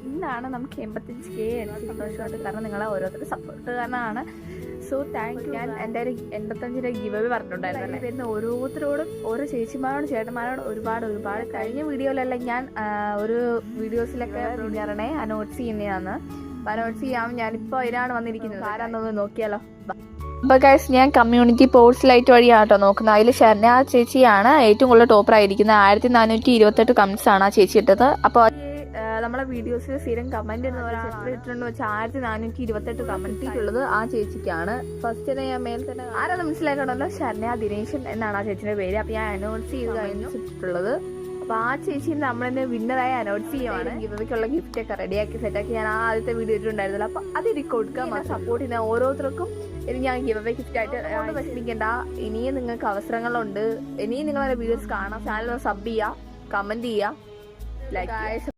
ഇന്നാണ് നമുക്ക് 85K സന്തോഷമായിട്ട്, കാരണം നിങ്ങളെ ഓരോരുത്തരുടെ സപ്പോർട്ട് കാരണമാണ്. So thank you. ഞാൻ എൻ്റെ ഒരു 85 ഗിവ് അവേ പറഞ്ഞിട്ടുണ്ടായിരുന്നു. വരുന്ന ഓരോരുത്തരോടും ഓരോ ചേച്ചിമാരോടും ചേട്ടന്മാരോടും ഒരുപാട് കഴിഞ്ഞ വീഡിയോയിലെല്ലാം ഞാൻ ഒരു വീഡിയോസിലൊക്കെ വിന്നറിനെ അനൗൺസ് ചെയ്യുന്നതാണ്. അനൗൺസ് ചെയ്യാൻ ഞാനിപ്പോൾ അതിനാണ് വന്നിരിക്കുന്നത്. ആരാന്നൊന്ന് നോക്കിയാലോ. അപ്പോൾ ഗൈസ്, ഞാൻ കമ്മ്യൂണിറ്റി പോസ്റ്റ് ലൈറ്റ് വഴിയാണ് കേട്ടോ നോക്കുന്നത്. അതിൽ ഷർന ചേച്ചിയാണ് ഏറ്റവും കൂടുതൽ ടോപ്പറായിരിക്കുന്നത്. 1428 കമൻറ്റ്സ് ആണ് ആ ചേച്ചി ഇട്ടത്. അപ്പോൾ നമ്മളെ വീഡിയോസിൽ സ്ഥിരം കമന്റ് ഇട്ടിട്ടുണ്ട് വെച്ചാൽ 1428 കമന്റ് ഇട്ടുള്ളത് ആ ചേച്ചിക്കാണ്. ഫസ്റ്റ് തന്നെ ഞാൻ മേൽ തന്നെ ആരാന്ന് മനസ്സിലാക്കണമല്ലോ, ഷർന ദിനേശൻ എന്നാണ് ആ ചേച്ചിയുടെ പേര്. അപ്പോൾ ഞാൻ അനൗൺസ് ചെയ്ത് കഴിഞ്ഞിട്ടുള്ളത്. അപ്പോൾ ആ ചേച്ചി നമ്മളെന്നെ വിന്നറായി അനൗൺസ് ചെയ്യുവാണ്. ഗിവയ്ക്കുള്ള ഗിഫ്റ്റ് ഒക്കെ റെഡിയാക്കി സെറ്റാക്കി ഞാൻ ആദ്യത്തെ വീഡിയോ ഇട്ടിട്ടുണ്ടായിരുന്നല്ലോ. അപ്പോൾ അതെനിക്ക് കൊടുക്കാൻ സപ്പോർട്ട് ചെയ്യുന്ന ഓരോരുത്തർക്കും ഞാൻ ഗിവ് ഗിഫ്റ്റ് ആയിട്ട് വിഷമിക്കേണ്ട. ഇനിയും നിങ്ങൾക്ക് അവസരങ്ങളുണ്ട്. ഇനിയും നിങ്ങളെ വീഡിയോസ് കാണാം. ചാനൽ സബ് ചെയ്യുക, കമന്റ് ചെയ്യുക, ലൈക്ക്.